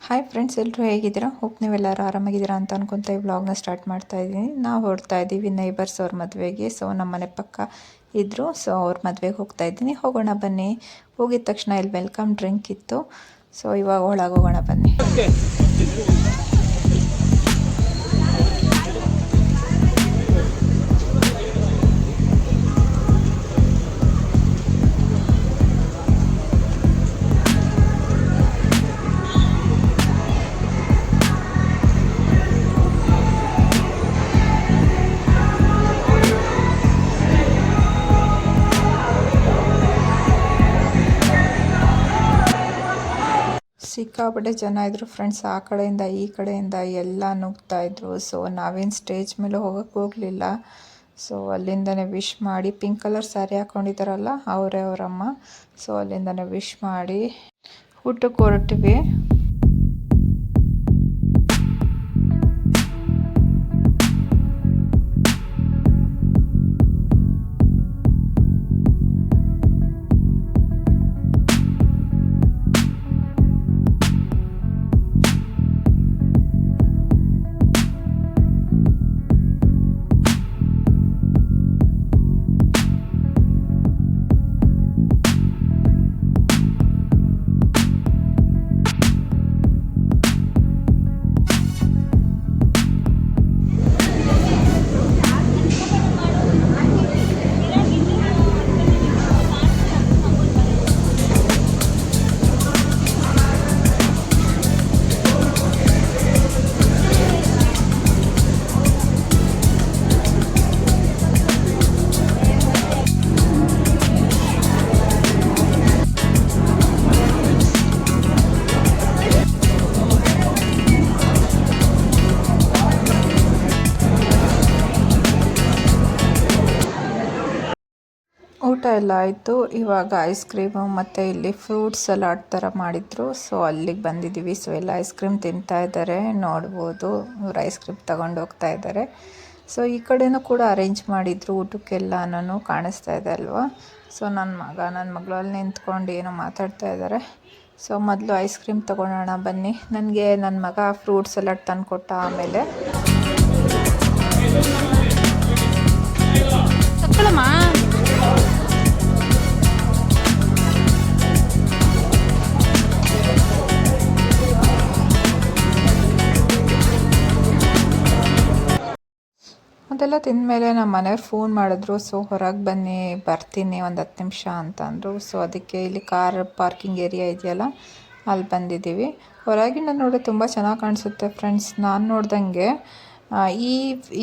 Hi friends, ಎಲ್ಲರೂ ಹೇಗಿದ್ದೀರಾ? Hope ನೀವೆಲ್ಲರೂ ಆರಾಮಾಗಿದ್ದೀರಾ ಅಂತ ಅನ್ಕೊತ ಈ ವ್ಲಾಗ್ನ ಸ್ಟಾರ್ಟ್ ಮಾಡ್ತಾ ಇದ್ದೀನಿ. ನಾವು ಹೊರಡ್ತಾ ಇದ್ದೀವಿ ನೈಬರ್ಸ್ ಅವ್ರ ಮದುವೆಗೆ. ಸೊ ನಮ್ಮ ಮನೆ ಪಕ್ಕ ಇದ್ದರು, ಸೊ ಅವ್ರ ಮದುವೆಗೆ ಹೋಗ್ತಾ ಇದ್ದೀನಿ. ಹೋಗೋಣ ಬನ್ನಿ. ಹೋಗಿದ ತಕ್ಷಣ ಇಲ್ಲಿ ವೆಲ್ಕಮ್ ಡ್ರಿಂಕ್ ಇತ್ತು. ಸೊ ಇವಾಗ ಒಳಗೆ ಹೋಗೋಣ ಬನ್ನಿ. ಸಿಕ್ಕಾಪಟ್ಟೆ ಜನ ಇದ್ರು ಫ್ರೆಂಡ್ಸ್. ಆ ಕಡೆಯಿಂದ ಈ ಕಡೆಯಿಂದ ಎಲ್ಲ ನುಗ್ತಾ ಇದ್ರು. ಸೊ ನಾವೇನು ಸ್ಟೇಜ್ ಮೇಲೆ ಹೋಗಲಿಲ್ಲ. ಸೊ ಅಲ್ಲಿಂದನೇ ವಿಶ್ ಮಾಡಿ, ಪಿಂಕ್ ಕಲರ್ ಸ್ಯಾರಿ ಹಾಕ್ಕೊಂಡಿದ್ದಾರಲ್ಲ ಅವರೇ ಅವರಮ್ಮ. ಸೊ ಅಲ್ಲಿಂದನೇ ವಿಶ್ ಮಾಡಿ ಊಟಕ್ಕೆ ಹೊರಟಿವಿ. ಊಟ ಎಲ್ಲ ಆಯಿತು. ಇವಾಗ ಐಸ್ ಕ್ರೀಮು ಮತ್ತು ಇಲ್ಲಿ ಫ್ರೂಟ್ ಸಲಾಡ್ ಥರ ಮಾಡಿದರು. ಸೊ ಅಲ್ಲಿಗೆ ಬಂದಿದ್ದೀವಿ. ಸೊ ಎಲ್ಲ ಐಸ್ ಕ್ರೀಮ್ ತಿಂತಾ ಇದ್ದಾರೆ, ನೋಡ್ಬೋದು. ಇವ್ರು ಐಸ್ ಕ್ರೀಮ್ ತಗೊಂಡು ಹೋಗ್ತಾ ಇದ್ದಾರೆ. ಸೊ ಈ ಕಡೆನೂ ಕೂಡ ಅರೇಂಜ್ ಮಾಡಿದರು ಊಟಕ್ಕೆಲ್ಲನೂ, ಕಾಣಿಸ್ತಾ ಇದೆ ಅಲ್ವಾ. ಸೊ ನನ್ನ ಮಗಳು ಅಲ್ಲಿ ನಿಂತ್ಕೊಂಡು ಏನೋ ಮಾತಾಡ್ತಾ ಇದ್ದಾರೆ. ಸೊ ಮೊದಲು ಐಸ್ ಕ್ರೀಮ್ ತೊಗೊಳೋಣ ಬನ್ನಿ. ನನಗೆ ನನ್ನ ಮಗ ಫ್ರೂಟ್ ಸಲಾಡ್ ತಂದು ಕೊಟ್ಟ. ಆಮೇಲೆ ಅದೆಲ್ಲ ತಿಂದಮೇಲೆ ನಮ್ಮ ಮನೆಯವ್ರು ಫೋನ್ ಮಾಡಿದ್ರು. ಸೊ ಹೊರಗೆ ಬನ್ನಿ, ಬರ್ತೀನಿ ಒಂದು 10 ನಿಮಿಷ ಅಂತಂದರು. ಸೊ ಅದಕ್ಕೆ ಇಲ್ಲಿ ಕಾರ್ ಪಾರ್ಕಿಂಗ್ ಏರಿಯಾ ಇದೆಯಲ್ಲ, ಅಲ್ಲಿ ಬಂದಿದ್ದೀವಿ. ಹೊರಗಿನ ನೋಡಿ ತುಂಬ ಚೆನ್ನಾಗಿ ಕಾಣಿಸುತ್ತೆ ಫ್ರೆಂಡ್ಸ್. ನಾನು ನೋಡ್ದಂಗೆ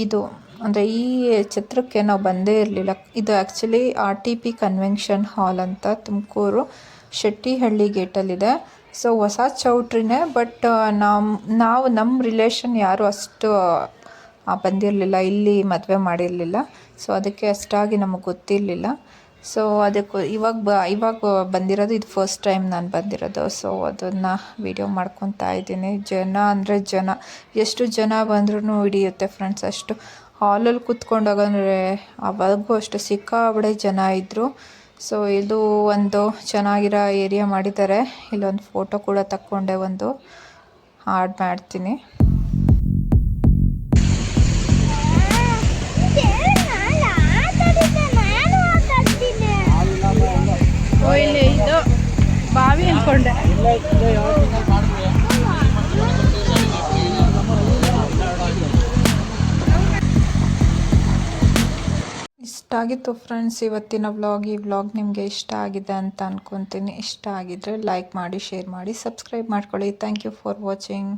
ಇದು ಅಂದರೆ ಈ ಚಿತ್ರಕ್ಕೆ ನಾವು ಬಂದೇ ಇರಲಿಲ್ಲ. ಇದು ಆ್ಯಕ್ಚುಲಿ RTP ಕನ್ವೆನ್ಷನ್ ಹಾಲ್ ಅಂತ ತುಮಕೂರು ಶೆಟ್ಟಿಹಳ್ಳಿ ಗೇಟಲ್ಲಿದೆ. ಸೊ ಹೊಸ ಚೌಟ್ರಿನೇ, ಬಟ್ ನಾವು ನಮ್ಮ ರಿಲೇಷನ್ ಯಾರು ಅಷ್ಟು ಬಂದಿರಲಿಲ್ಲ, ಇಲ್ಲಿ ಮದುವೆ ಮಾಡಿರಲಿಲ್ಲ. ಸೊ ಅದಕ್ಕೆ ಅಷ್ಟಾಗಿ ನಮಗೆ ಗೊತ್ತಿರಲಿಲ್ಲ. ಸೊ ಅದಕ್ಕೆ ಇವಾಗ ಬಂದಿರೋದು, ಇದು ಫಸ್ಟ್ ಟೈಮ್ ನಾನು ಬಂದಿರೋದು. ಸೊ ಅದನ್ನು ವಿಡಿಯೋ ಮಾಡ್ಕೊತಾ ಇದ್ದೀನಿ. ಜನ ಅಂದರೆ ಜನ, ಎಷ್ಟು ಜನ ಬಂದ್ರೂ ಹಿಡಿಯುತ್ತೆ ಫ್ರೆಂಡ್ಸ್. ಅಷ್ಟು ಹಾಲಲ್ಲಿ ಕೂತ್ಕೊಂಡೋಗಂದರೆ ಅವಾಗೂ ಅಷ್ಟು ಸಿಕ್ಕಾಬಡೆ ಜನ ಇದ್ದರು. ಸೊ ಇದು ಒಂದು ಚೆನ್ನಾಗಿರೋ ಏರಿಯಾ ಮಾಡಿದ್ದಾರೆ. ಇಲ್ಲೊಂದು ಫೋಟೋ ಕೂಡ ತಕ್ಕೊಂಡೆ, ಒಂದು ಆಡ್ ಮಾಡ್ತೀನಿ. ಇಲ್ಲಿ ಇದು ಬಾವಿ ಅಂದ್ಕೊಂಡೆ. ಇಷ್ಟ ಆಗಿತ್ತು ಫ್ರೆಂಡ್ಸ್ ಇವತ್ತಿನ ವ್ಲಾಗ್. ಈ ವ್ಲಾಗ್ ನಿಮಗೆ ಇಷ್ಟ ಆಗಿದೆ ಅಂತ ಅಂದ್ಕೊತೀನಿ. ಇಷ್ಟ ಆಗಿದ್ದರೆ ಲೈಕ್ ಮಾಡಿ, ಶೇರ್ ಮಾಡಿ, ಸಬ್ಸ್ಕ್ರೈಬ್ ಮಾಡ್ಕೊಳ್ಳಿ. Thank you for watching.